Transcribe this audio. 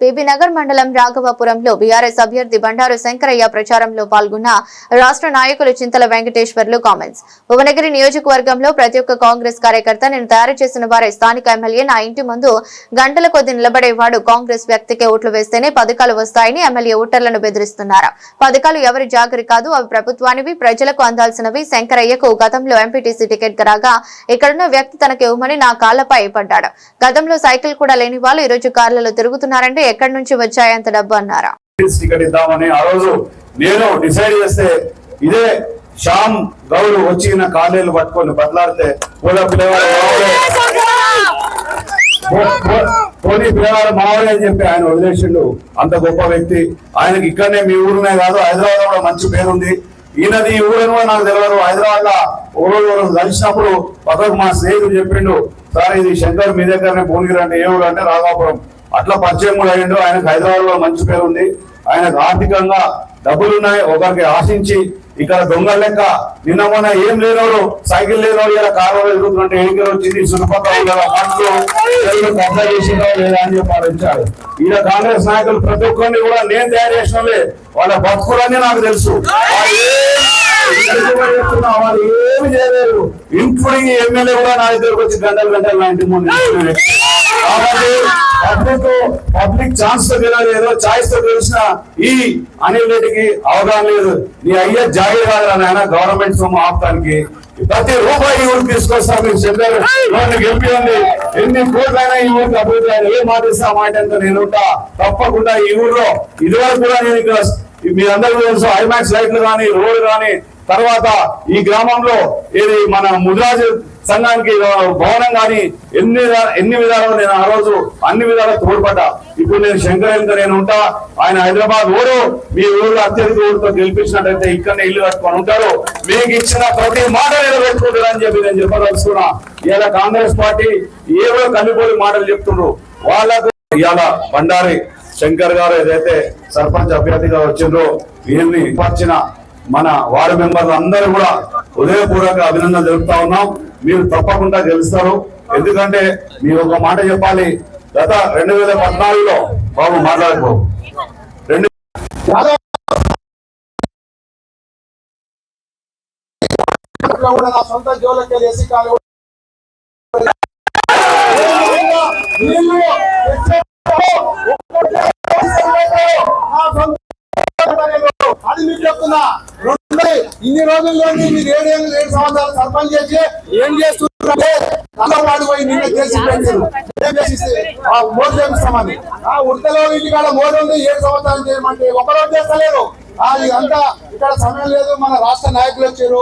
BB Nagar మండలం రాఘవాపురంలో BRS అభ్యర్థి బండారు శంకరయ్య ప్రచారంలో పాల్గొన్న రాష్ట్ర నాయకులు చింతల వెంకటేశ్వర్లు కామెంట్స్. భువనగిరి నియోజకవర్గంలో ప్రతి ఒక్క కాంగ్రెస్ కార్యకర్త నేను తయారు చేసిన వారే స్థానిక ఎమ్మెల్యే నా ఇంటి ముందు గంటల కొద్ది నిలబడేవాడు. కాంగ్రెస్ వ్యక్తికే ఓట్లు వేస్తేనే పథకాలు వస్తాయని ఎమ్మెల్యే ఓటర్లను బెదిరిస్తున్నారు. పథకాలు ఎవరి జాగరి కాదు, అవి ప్రభుత్వానివి, ప్రజలకు అందాల్సినవి. శంకరయ్యకు గతంలో ఎంపీటీసీ టికెట్ రాగా ఇక్కడున్న వ్యక్తి తనకు ఇవ్వమని నా కాళ్లపై పడ్డాడు. గతంలో సైకిల్ కూడా లేని వాళ్ళు ఈ రోజు కార్లలో తిరుగుతున్నారంటే ఎక్కడి నుంచి వచ్చాయంత డబ్బు అన్నారా? టికెట్ ఇద్దామని ఆ రోజు నేను డిసైడ్ చేస్తే ఇదే శ్యామ్ గౌడ్ వచ్చి నా కాలేలు పట్టుకొని బట్లాడితే పిల్లవాడు మావడే అని చెప్పి ఆయన వదిలేసిండు. అంత గొప్ప వ్యక్తి. ఆయనకి ఇక్కడనే మీ ఊరునే కాదు హైదరాబాద్ లో కూడా మంచి పేరుంది. ఈయనది ఈ ఊరని కూడా నాకు తెలియదు. హైదరాబాద్ లో రోజు కలిసినప్పుడు పక్కకు మా స్నేహితుడు చెప్పిండు, సార్ ఇది శంకర్ మీ దగ్గరనే భువనగిరి అంటే ఏ ఊరు అంటే రాఘవాపురం. అట్లా పరిచయం కూడా అయ్యిండు. ఆయనకు హైదరాబాద్ లో మంచి పేరు ఉంది. ఆయనకు ఆర్థికంగా డబ్బులున్నాయి. ఒకరికి ఆశించి ఇక్కడ దొంగల లెక్క నిన్న మొన్న ఏం లేనోడు, సైకిల్ లేనోడు ఇలా కారు ఎదుగుతుంటే ఎన్నికలు వచ్చింది సులభంగా కబ్జా చేసిందో లేదా అని చెప్పి ఆలోచించాడు. ఈయన కాంగ్రెస్ నాయకులు ప్రతి ఒక్కరిని కూడా నేను తయారు చేసిన వాళ్ళ బతుకులన్నీ నాకు తెలుసు. వాళ్ళు ఏమి చేయలేరు. ఇంక్లూడింగ్ ఎమ్మెల్యే కూడా నా దగ్గరకు వచ్చి గంటలు నా ఇంటి ముందు. కాబట్టి పబ్లిక్ ఛాన్స్ తో గెలవలేదు, ఛాయిస్ తో గెలిచిన ఈ అనిల్ రెడ్డికి అవగాహన లేదు. నీ అయ్యే జాయిర్ కాదు ఆయన గవర్నమెంట్ సొమ్ము ఆపడానికి ప్రతి రూపాయి ఊరికి తీసుకొస్తా. మీరు చెప్పారు గెలిపి ఉంది. ఎన్ని కోట్లైనా ఈ ఊరికి అభివృద్ధి అయినా ఏ మాట ఇస్తా మాట ఎంత నేను తప్పకుండా ఈ ఊర్లో ఇదివరకు కూడా నేను ఇక్కడ మీరందరూ తెలుసు ఐమాక్స్ లైట్లు కానీ రోడ్లు కానీ తర్వాత ఈ గ్రామంలో ఏది మన ముద్రాజు సంఘానికి భవనం కానీ ఎన్ని విధాలు నేను ఆ రోజు అన్ని విధాలు తోడ్పడ్డా. ఇప్పుడు నేను శంకరయ్య నేను ఉంటా. ఆయన హైదరాబాద్ ఊరు మీ ఊరు అత్యధిక ఊరితో గెలిపించినట్టయితే ఇక్కడనే ఇల్లు కట్టుకొని ఉంటారు. మీకు ఇచ్చిన ప్రతి మాట నిలబెట్టుకుంటారు అని చెప్పి నేను చెప్పదలుచుకున్నా. ఇలా కాంగ్రెస్ పార్టీ ఏవో కల్లిపోయి మాటలు చెప్తున్నారు. వాళ్ళకు ఇవాళ బండారి శంకర్ గారు ఏదైతే సర్పంచ్ అభ్యర్థిగా వచ్చిండ్రో వీరిని పరిచిన మన వార్డు మెంబర్లు అందరూ కూడా హృదయపూర్వక అభినందన తెలుపుతా ఉన్నాం. మీరు తప్పకుండా గెలుస్తారు. ఎందుకంటే మీరు ఒక మాట చెప్పాలి. గత 2014లో బాబు మాట్లాడకు అది మీకు చెప్తున్నా. ఇన్ని రోజుల్లో మీరు 7 సంవత్సరాలు సర్పంచ్ చేసి ఏం చేస్తున్నారంటే తలవాడు పోయి నిన్న చేసి మోడు చేపిస్తామని ఆ ఉడతలో ఇంటికాడ మోడు ఉంది. 7 సంవత్సరాలు చేయమంటే ఒకరోజు చేస్తలేరు. ఇదంతా ఇక్కడ సమయం లేదు. మన రాష్ట్ర నాయకులు వచ్చారు.